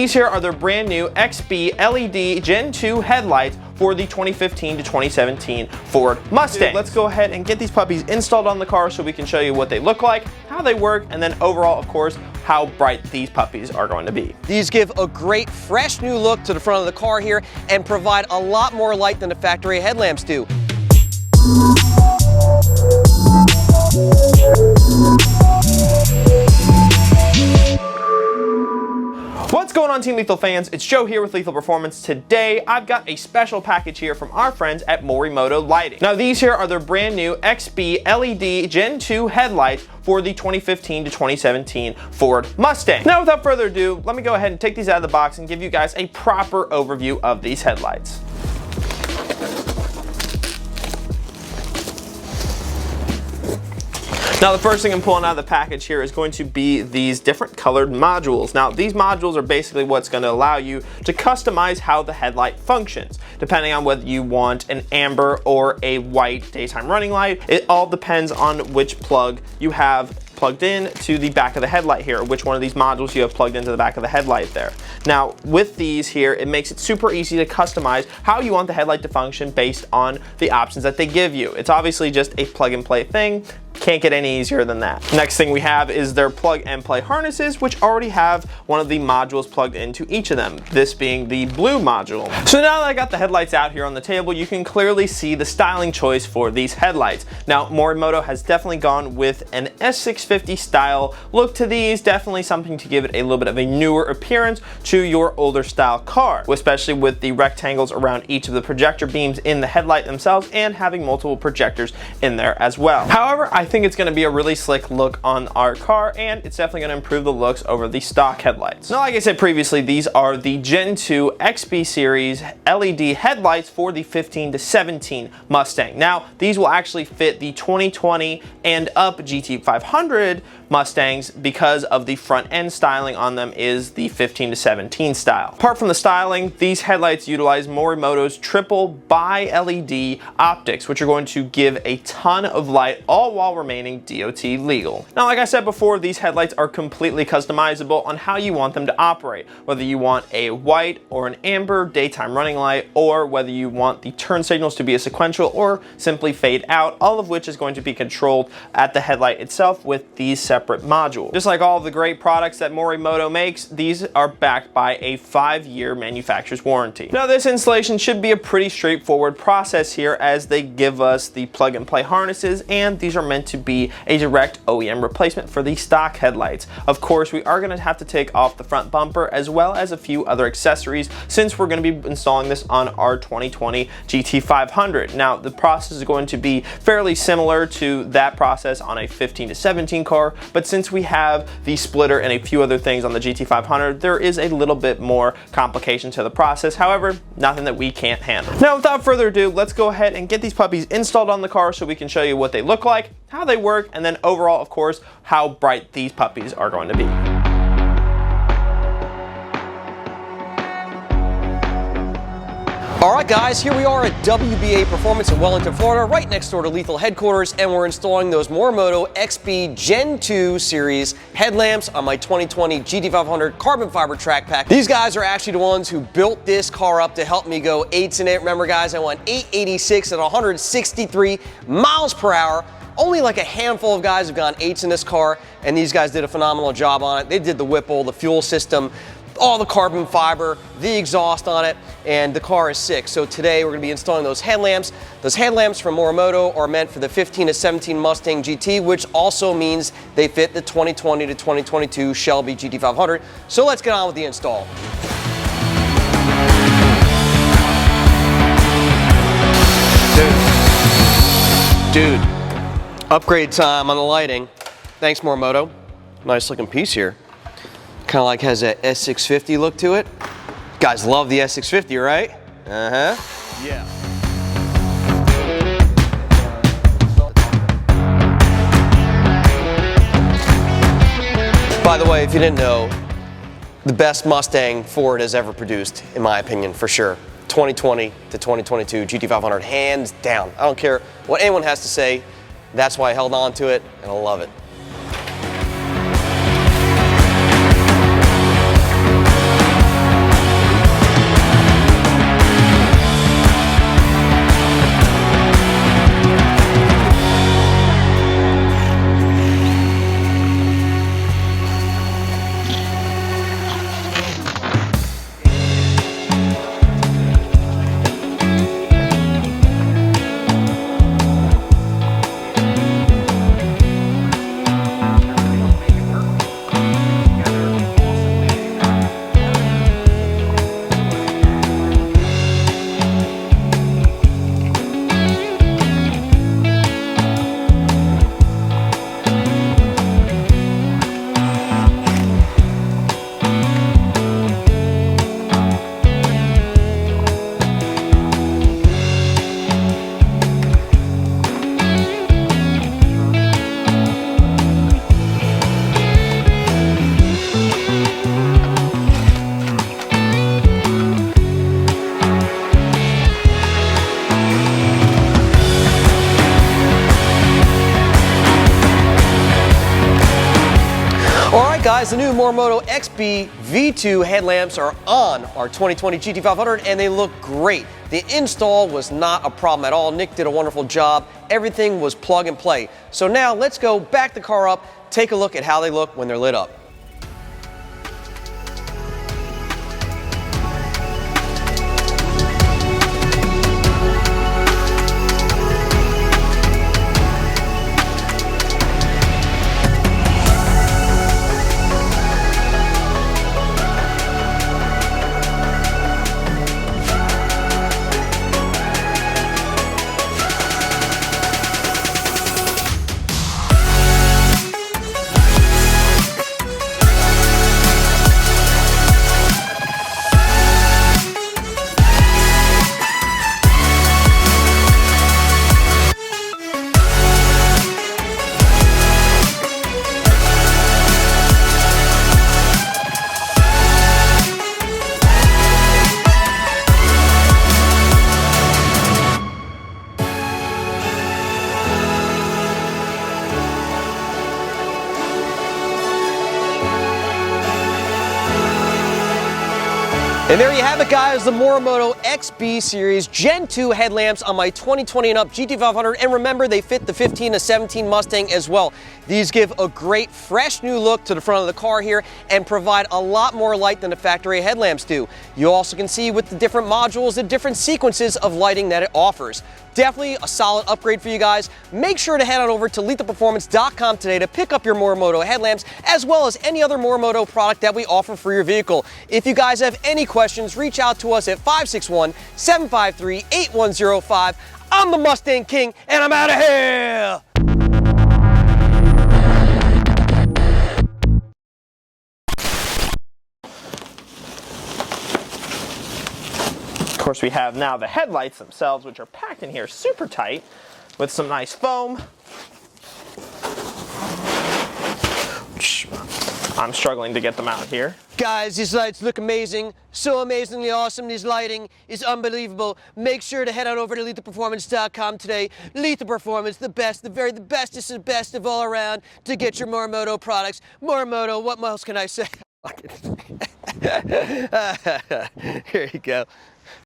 These here are their brand new XB LED Gen 2 headlights for the 2015 to 2017 Ford Mustang. Let's go ahead and get these puppies installed on the car so we can show you what they look like, how they work, and then overall, of course, how bright these puppies are going to be. These give a great, fresh new look to the front of the car here and provide a lot more light than the factory headlamps do. What's going on, Team Lethal fans? It's Joe here with Lethal Performance. Today, I've got a special package here from our friends at Morimoto Lighting. Now, these here are their brand new XB LED Gen 2 headlights for the 2015 to 2017 Ford Mustang. Now, without further ado, let me go ahead and take these out of the box and give you guys a proper overview of these headlights. Now, the first thing I'm pulling out of the package here is going to be these different colored modules. Now, these modules are basically what's going to allow you to customize how the headlight functions, depending on whether you want an amber or a white daytime running light. It all depends on which plug you have plugged in to the back of the headlight here, which one of these modules you have plugged into the back of the headlight there. Now, with these here, it makes it super easy to customize how you want the headlight to function based on the options that they give you. It's obviously just a plug and play thing. Can't get any easier than that. Next thing we have is their plug and play harnesses, which already have one of the modules plugged into each of them, this being the blue module. So now that I got the headlights out here on the table, you can clearly see the styling choice for these headlights. Now, Morimoto has definitely gone with an S650 style look to these, definitely something to give it a little bit of a newer appearance to your older style car, especially with the rectangles around each of the projector beams in the headlight themselves and having multiple projectors in there as well. However, I think it's going to be a really slick look on our car, and it's definitely going to improve the looks over the stock headlights. Now, like I said previously, these are the Gen 2 XB series LED headlights for the 15 to 17 Mustang. Now, these will actually fit the 2020 and up GT500 Mustangs because of the front end styling on them is the 15 to 17 style. Apart from the styling, these headlights utilize Morimoto's triple bi-LED optics, which are going to give a ton of light, all while remaining DOT legal. Now, like I said before, these headlights are completely customizable on how you want them to operate, whether you want a white or an amber daytime running light, or whether you want the turn signals to be a sequential or simply fade out, all of which is going to be controlled at the headlight itself with these separate modules. Just like all of the great products that Morimoto makes, these are backed by a 5-year manufacturer's warranty. Now, this installation should be a pretty straightforward process here, as they give us the plug and play harnesses, and these are meant to be a direct OEM replacement for the stock headlights. Of course, we are going to have to take off the front bumper as well as a few other accessories, since we're going to be installing this on our 2020 GT500. Now, the process is going to be fairly similar to that process on a 15 to 17 car, but since we have the splitter and a few other things on the GT500, there is a little bit more complication to the process. However, nothing that we can't handle. Now, without further ado, let's go ahead and get these puppies installed on the car so we can show you what they look like, how they work, and then overall, of course, how bright these puppies are going to be. All right, guys, here we are at WBA Performance in Wellington, Florida, right next door to Lethal headquarters, and we're installing those Morimoto XB Gen 2 series headlamps on my 2020 GT500 carbon fiber track pack. These guys are actually the ones who built this car up to help me go 8s in it. Remember, guys, I went 886 at 163 miles per hour. Only like a handful of guys have gone 8s in this car, and these guys did a phenomenal job on it. They did the Whipple, the fuel system, all the carbon fiber, the exhaust on it, and the car is sick. So today we're going to be installing those headlamps. Those headlamps from Morimoto are meant for the 15 to 17 Mustang GT, which also means they fit the 2020 to 2022 Shelby GT500. So let's get on with the install. Dude, upgrade time on the lighting. Thanks, Morimoto. Nice looking piece here. Kind of like has that S650 look to it. You guys love the S650, right? Uh-huh. Yeah. By the way, if you didn't know, the best Mustang Ford has ever produced, in my opinion, for sure. 2020 to 2022 GT500, hands down. I don't care what anyone has to say. That's why I held on to it, and I love it. Guys, the new Morimoto XB V2 headlamps are on our 2020 GT500 and they look great. The install was not a problem at all. Nick did a wonderful job. Everything was plug and play. So now let's go back the car up, take a look at how they look when they're lit up. And there you have it, guys, the Morimoto XB Series Gen 2 headlamps on my 2020 and up GT500. And remember, they fit the 15 to 17 Mustang as well. These give a great, fresh new look to the front of the car here and provide a lot more light than the factory headlamps do. You also can see with the different modules, the different sequences of lighting that it offers. Definitely a solid upgrade for you guys. Make sure to head on over to lethalperformance.com today to pick up your Morimoto headlamps, as well as any other Morimoto product that we offer for your vehicle. If you guys have any questions, reach out to us at 561-753-8105. I'm the Mustang King, and I'm out of here! Of course, we have now the headlights themselves, which are packed in here super tight with some nice foam. I'm struggling to get them out here. Guys, these lights look amazing. So amazingly awesome. This lighting is unbelievable. Make sure to head on over to lethalperformance.com today. Lethal Performance, the best, the bestest of the best of all around to get your Morimoto products. Morimoto, what else can I say? Here you go.